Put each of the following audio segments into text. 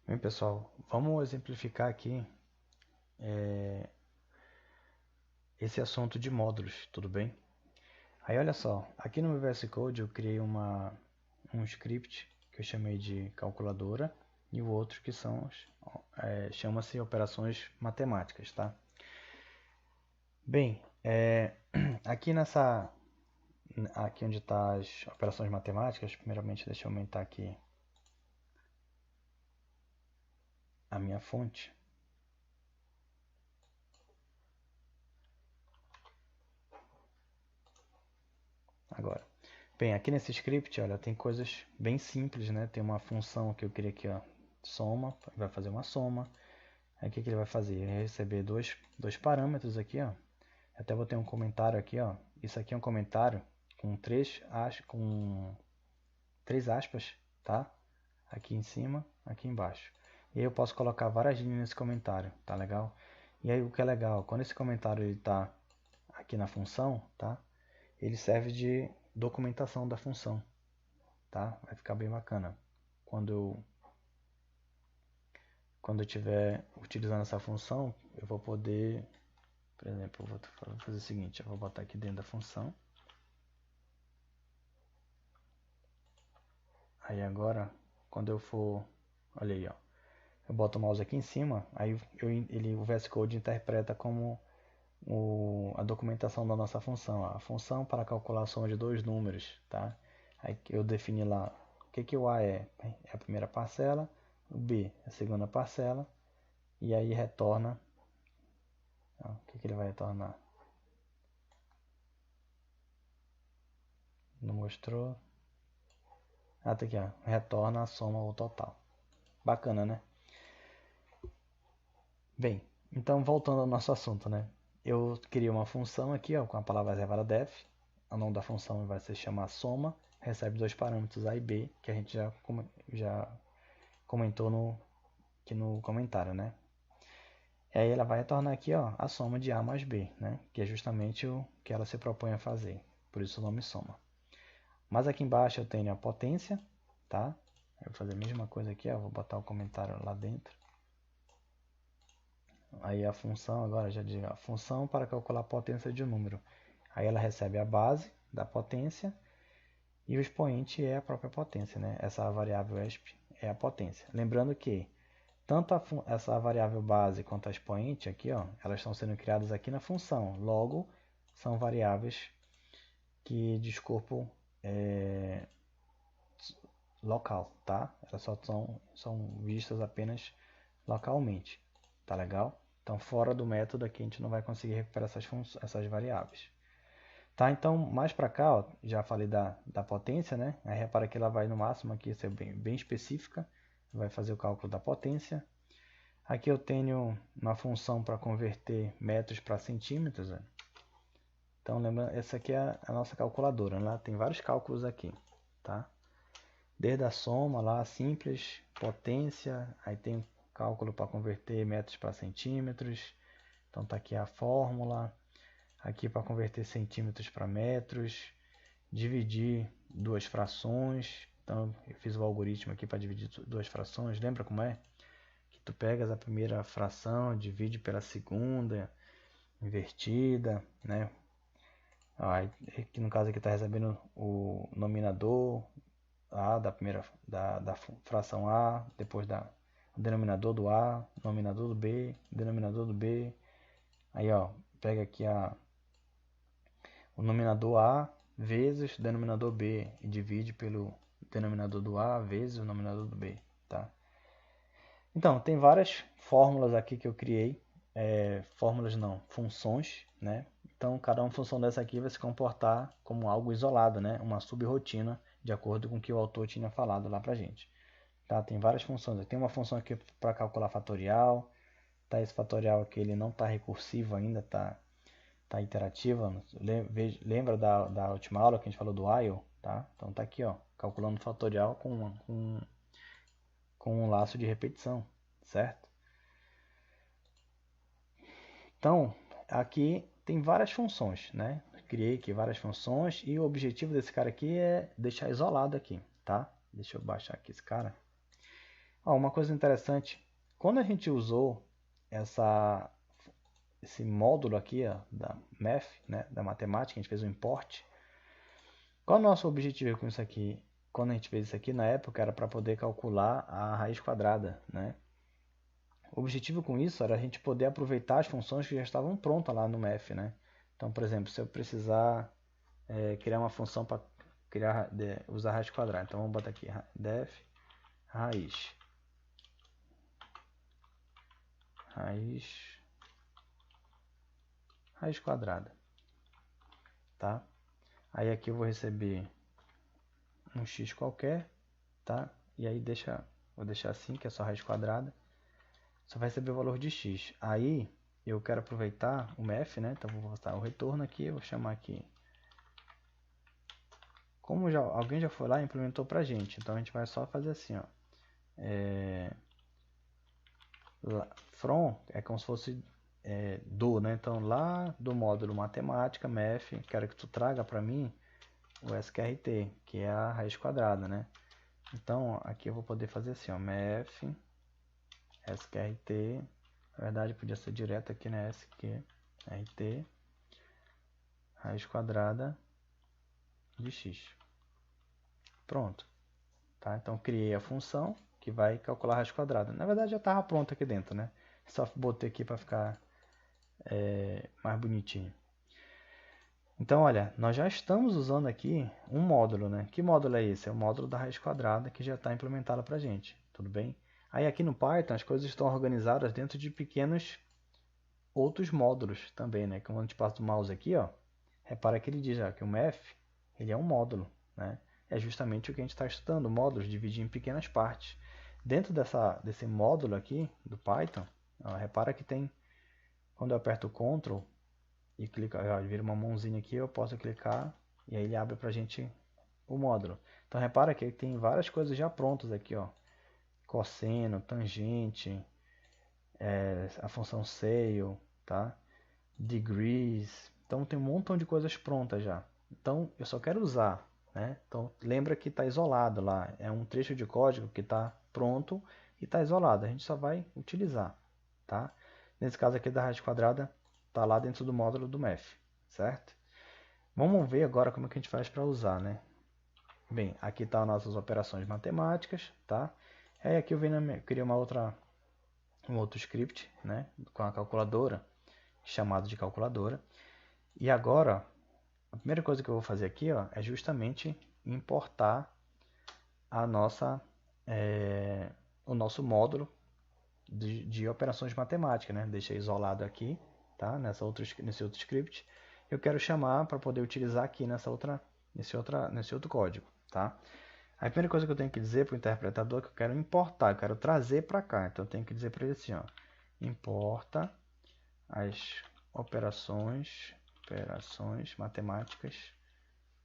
Bem, pessoal, vamos exemplificar aqui esse assunto de módulos, tudo bem? Aí olha só, aqui no VS Code eu criei um script que eu chamei de calculadora e o outro que chama-se operações matemáticas, tá? Bem, aqui onde está as operações matemáticas, primeiramente deixa eu aumentar aqui a minha fonte. Agora, bem, aqui nesse script, olha, tem coisas bem simples, né? Tem uma função que eu criei aqui, ó, soma, vai fazer uma soma. Aí o que ele vai fazer? Ele vai receber dois parâmetros aqui, ó. Até botei um comentário aqui, ó. Isso aqui é um comentário com três aspas, tá? Aqui em cima, aqui embaixo. E aí eu posso colocar várias linhas nesse comentário, tá legal? E aí o que é legal, quando esse comentário ele tá aqui na função, tá? Ele serve de documentação da função, tá? Vai ficar bem bacana. Quando eu estiver utilizando essa função, eu vou poder, por exemplo, eu vou fazer o seguinte, eu vou botar aqui dentro da função. Aí agora, quando eu for, olha aí, ó, eu boto o mouse aqui em cima, aí o VS Code interpreta como a documentação da nossa função. A função para calcular a soma de dois números, tá? Aí eu defini lá o que o A é a primeira parcela, o B é a segunda parcela, e aí retorna, ó, o que ele vai retornar? Não mostrou? Ah, tá aqui, ó, retorna a soma ou total. Bacana, né? Bem, então voltando ao nosso assunto, né? Eu criei uma função aqui, ó, com a palavra reservada def. O nome da função vai se chamar soma, recebe dois parâmetros A e B, que a gente já comentou aqui no comentário, né? E aí ela vai retornar aqui, ó, a soma de A mais B, né? Que é justamente o que ela se propõe a fazer. Por isso o nome soma. Mas aqui embaixo eu tenho a potência, tá? Eu vou fazer a mesma coisa aqui, ó, vou botar o comentário lá dentro. Aí a função, agora já digo, a função para calcular a potência de um número. Aí ela recebe a base da potência e o expoente é a própria potência, né? Essa variável exp é a potência. Lembrando que tanto essa variável base quanto a expoente aqui, ó, elas estão sendo criadas aqui na função. Logo, são variáveis que de escopo local, tá? Elas só são vistas apenas localmente, tá legal? Então, fora do método aqui a gente não vai conseguir recuperar essas variáveis. Tá, então, mais para cá, ó, já falei da potência, né? Aí repara que ela vai no máximo aqui, ser bem específica, vai fazer o cálculo da potência. Aqui eu tenho uma função para converter metros para centímetros. Né? Então, lembra, essa aqui é a nossa calculadora, né? Tem vários cálculos aqui, tá? Desde a soma lá, simples, potência, aí tem cálculo para converter metros para centímetros. Então tá aqui a fórmula, aqui para converter centímetros para metros, dividir duas frações. Então eu fiz o algoritmo aqui para dividir duas frações. Lembra como é? Que tu pegas a primeira fração, divide pela segunda, invertida, né? Aqui no caso aqui está recebendo o nominador A da fração A, depois o denominador do A, nominador do B, denominador do B. Aí ó, pega aqui o nominador A vezes o denominador B e divide pelo denominador do A vezes o nominador do B, tá? Então, tem várias fórmulas aqui que eu criei, fórmulas não, funções, né? Então, cada uma função dessa aqui vai se comportar como algo isolado, né? Uma subrotina, de acordo com o que o autor tinha falado lá pra gente. Tá? Tem várias funções. Tem uma função aqui para calcular fatorial, tá? Esse fatorial aqui ele não está recursivo ainda, tá iterativa. Lembra da última aula que a gente falou do while, tá? Então tá aqui, ó, calculando fatorial com um laço de repetição, certo? Então, aqui tem várias funções, né? Criei aqui várias funções e o objetivo desse cara aqui é deixar isolado aqui, tá? Deixa eu baixar aqui esse cara. Ó, uma coisa interessante, quando a gente usou esse módulo aqui, ó, da Math, né, da matemática, a gente fez um import. Qual é o nosso objetivo com isso aqui? Quando a gente fez isso aqui, na época, era para poder calcular a raiz quadrada, né? O objetivo com isso era a gente poder aproveitar as funções que já estavam prontas lá no Math, né? Então, por exemplo, se eu precisar criar uma função para usar raiz quadrada, então vamos botar aqui def raiz quadrada, tá? Aí aqui eu vou receber um x qualquer, tá? E aí vou deixar assim, que é só raiz quadrada. Só vai receber o valor de x. Aí eu quero aproveitar o math, né? Então vou botar o retorno aqui, eu vou chamar aqui. Como alguém já foi lá e implementou pra gente, então a gente vai só fazer assim, ó. From é como se fosse do, né? Então lá do módulo matemática, math, quero que tu traga para mim o sqrt, que é a raiz quadrada, né? Então aqui eu vou poder fazer assim, ó, math sqrt, na verdade podia ser direto aqui, né? sqrt raiz quadrada de x. Pronto, tá? Então criei a função que vai calcular a raiz quadrada. Na verdade já estava pronto aqui dentro, né? Só botei aqui para ficar mais bonitinho. Então, olha, nós já estamos usando aqui um módulo, né? Que módulo é esse? É o módulo da raiz quadrada que já está implementado para a gente, tudo bem? Aí aqui no Python as coisas estão organizadas dentro de pequenos outros módulos também, né? Quando a gente passa o mouse aqui, ó, repara que ele diz já que o math, ele é um módulo, né? É justamente o que a gente está estudando, módulos, dividir em pequenas partes. Dentro desse módulo aqui do Python, ó, repara que tem, quando eu aperto Ctrl e clico, vira uma mãozinha aqui, eu posso clicar e aí ele abre para a gente o módulo. Então repara que ele tem várias coisas já prontas aqui, ó. Cosseno, tangente, a função scale, tá? Degrees. Então tem um montão de coisas prontas já. Então eu só quero usar, né? Então lembra que está isolado lá. É um trecho de código que está pronto e está isolado. A gente só vai utilizar, tá? Nesse caso aqui da raiz quadrada, está lá dentro do módulo do math, certo? Vamos ver agora como é que a gente faz para usar, né? Bem, aqui estão as nossas operações matemáticas, tá? Aí aqui eu criei um outro script, né? Com a calculadora, chamado de calculadora. E agora, a primeira coisa que eu vou fazer aqui, ó, é justamente importar o nosso módulo de operações matemáticas, né? Deixei isolado aqui, tá? Nesse outro script. Eu quero chamar para poder utilizar aqui nesse outro código, tá? A primeira coisa que eu tenho que dizer para o interpretador é que eu quero importar, eu quero trazer para cá. Então eu tenho que dizer para ele assim, ó, importa as operações matemáticas,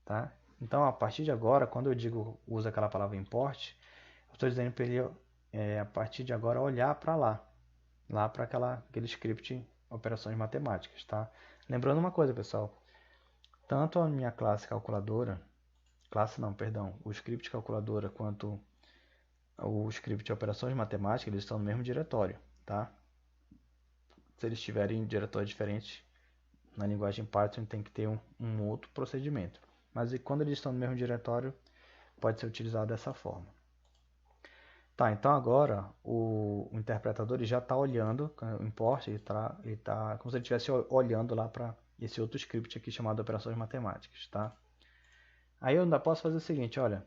tá? Então a partir de agora, quando eu digo usa aquela palavra import, eu estou dizendo para ele a partir de agora olhar para lá para aquele script operações matemáticas, tá? Lembrando uma coisa, pessoal, tanto a minha classe calculadora, o script calculadora quanto o script de operações matemáticas, eles estão no mesmo diretório, tá? Se eles estiverem em diretórios diferentes, na linguagem Python tem que ter um outro procedimento. Mas quando eles estão no mesmo diretório, pode ser utilizado dessa forma. Tá, então agora o interpretador já está olhando, o import, ele tá como se ele estivesse olhando lá para esse outro script aqui chamado operações matemáticas, tá? Aí eu ainda posso fazer o seguinte, olha,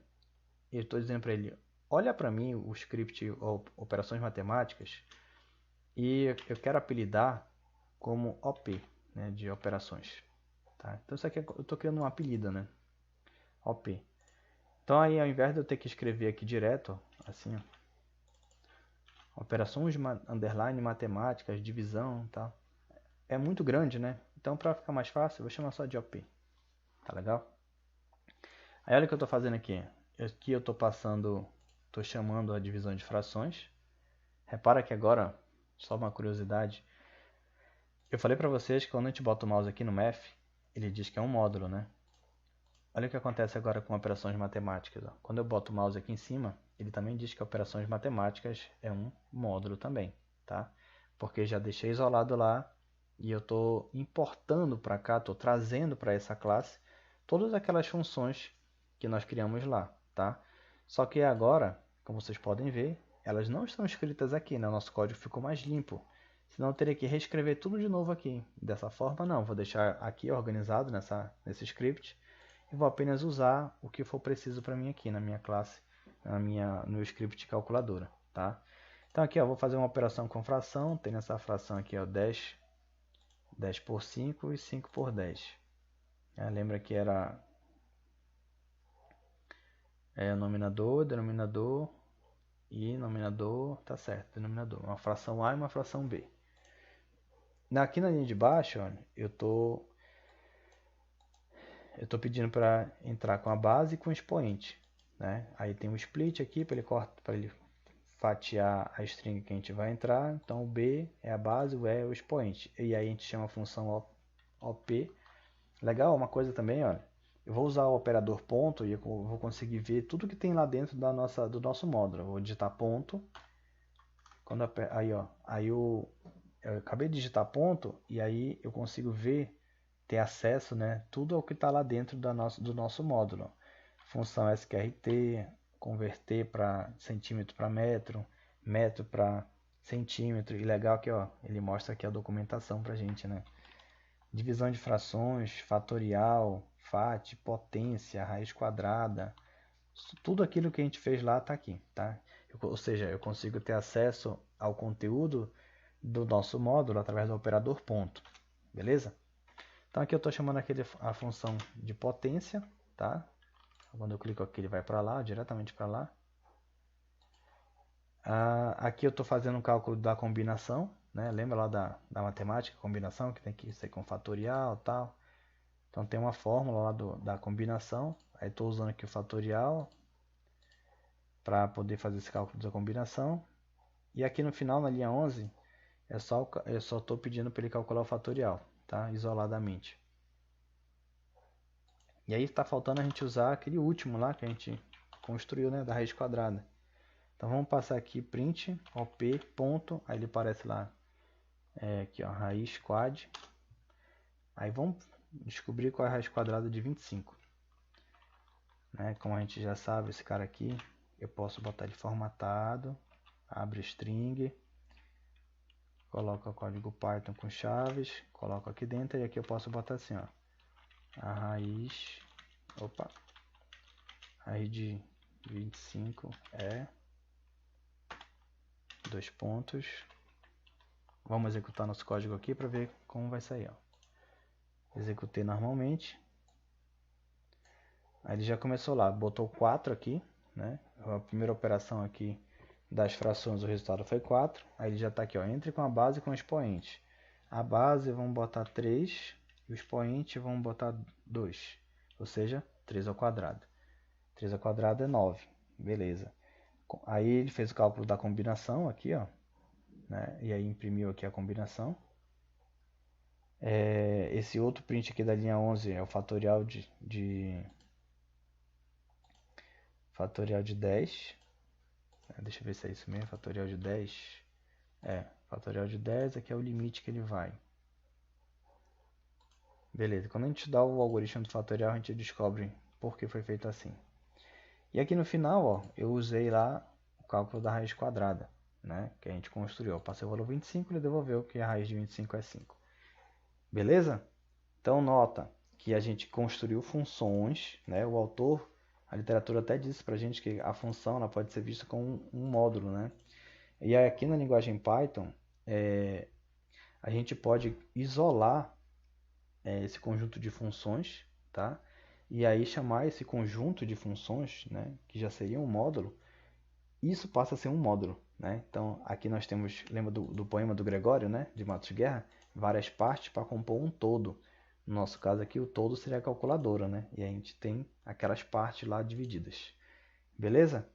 eu estou dizendo para ele, olha para mim o script operações matemáticas e eu quero apelidar como OP, né, de operações. Tá? Então isso aqui eu estou criando um apelido, né? OP. Então aí ao invés de eu ter que escrever aqui direto, assim, ó, operações underline matemáticas, divisão, tá? É muito grande, né? Então para ficar mais fácil, eu vou chamar só de OP. Tá legal? Aí olha o que eu estou fazendo aqui. Aqui eu estou chamando a divisão de frações. Repara que agora, só uma curiosidade, eu falei para vocês que quando a gente bota o mouse aqui no Math, ele diz que é um módulo, né? Olha o que acontece agora com operações matemáticas. Ó. Quando eu boto o mouse aqui em cima, ele também diz que operações matemáticas é um módulo também, tá? Porque já deixei isolado lá e eu estou importando para cá, estou trazendo para essa classe todas aquelas funções que nós criamos lá, tá? Só que agora, como vocês podem ver, elas não estão escritas aqui, né? O nosso código ficou mais limpo. Senão eu teria que reescrever tudo de novo aqui. Dessa forma, não. Vou deixar aqui organizado nesse script e vou apenas usar o que for preciso para mim aqui na minha classe, no meu script calculadora, tá? Então aqui, ó, vou fazer uma operação com fração, tem nessa fração aqui, ó, 10 por 5 e 5 por 10. Lembra que era nominador, denominador e nominador, tá certo, denominador, uma fração A e uma fração B. Aqui na linha de baixo, ó, eu tô pedindo para entrar com a base e com o expoente, né? Aí tem um split aqui para ele fatiar a string que a gente vai entrar. Então o B é a base, o E é o expoente. E aí a gente chama a função OP. Legal, uma coisa também, olha. Eu vou usar o operador ponto e eu vou conseguir ver tudo que tem lá dentro do nosso módulo. Eu vou digitar ponto. Aí eu acabei de digitar ponto e aí eu consigo ver, ter acesso, né, tudo ao que está lá dentro do nosso módulo. Função SQRT, converter para centímetro para metro, metro para centímetro. E legal que ó, ele mostra aqui a documentação para a gente, né? Divisão de frações, fatorial, FAT, potência, raiz quadrada. Tudo aquilo que a gente fez lá está aqui, tá? Ou seja, eu consigo ter acesso ao conteúdo do nosso módulo através do operador ponto, beleza? Então aqui eu estou chamando a função de potência, tá? Quando eu clico aqui ele vai para lá, diretamente para lá. Aqui eu estou fazendo um cálculo da combinação, né? Lembra lá da matemática, combinação, que tem que ser com fatorial e tal. Então tem uma fórmula lá da combinação, aí estou usando aqui o fatorial para poder fazer esse cálculo da combinação. E aqui no final, na linha 11, eu só estou pedindo para ele calcular o fatorial, tá? Isoladamente. E aí está faltando a gente usar aquele último lá que a gente construiu, né? Da raiz quadrada. Então vamos passar aqui print op ponto, aí ele aparece lá, aqui ó, raiz quad. Aí vamos descobrir qual é a raiz quadrada de 25. Né? Como a gente já sabe, esse cara aqui, eu posso botar ele formatado, abre string, coloco o código Python com chaves, coloco aqui dentro e aqui eu posso botar assim, ó, a raiz de 25 é 2 pontos. Vamos executar nosso código aqui para ver como vai sair, ó. Executei normalmente. Aí ele já começou lá, botou 4 aqui, né? A primeira operação aqui das frações, o resultado foi 4. Aí ele já está aqui, ó, entre com a base e com o expoente. A base vamos botar 3 e o expoente vamos botar 2, ou seja, 3 ao quadrado. 3 ao quadrado é 9, beleza. Aí ele fez o cálculo da combinação aqui, ó, né? E aí imprimiu aqui a combinação. Esse outro print aqui da linha 11 é o fatorial de 10. Deixa eu ver se é isso mesmo, fatorial de 10. Fatorial de 10 aqui é o limite que ele vai. Beleza, quando a gente dá o algoritmo do fatorial, a gente descobre por que foi feito assim. E aqui no final, ó, eu usei lá o cálculo da raiz quadrada, né, que a gente construiu. Eu passei o valor 25 e ele devolveu que a raiz de 25 é 5. Beleza? Então nota que a gente construiu funções, né? O autor, a literatura até disse pra gente que a função ela pode ser vista como um módulo, né? E aqui na linguagem Python, a gente pode isolar esse conjunto de funções, tá? E aí chamar esse conjunto de funções, né, que já seria um módulo, isso passa a ser um módulo, né? Então aqui nós temos, lembra do poema do Gregório, né, de Matos Guerra? Várias partes para compor um todo. No nosso caso aqui, o todo seria a calculadora, né? E a gente tem aquelas partes lá divididas. Beleza?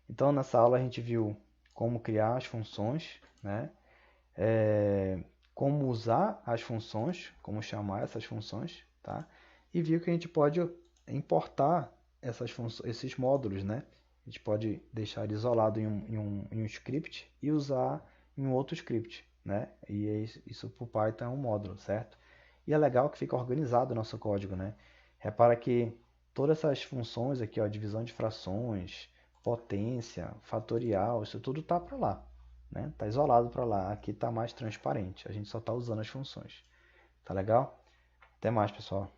Então nessa aula a gente viu como criar as funções, né? Como usar as funções, como chamar essas funções, tá? E viu que a gente pode importar esses módulos, né? A gente pode deixar ele isolado em um script e usar em um outro script, né? E isso para o Python é um módulo, certo? E é legal que fica organizado o nosso código, né? Repara que todas essas funções aqui, ó, divisão de frações, potência, fatorial, isso tudo tá para lá, né? Tá isolado para lá. Aqui tá mais transparente. A gente só tá usando as funções. Tá legal? Até mais, pessoal.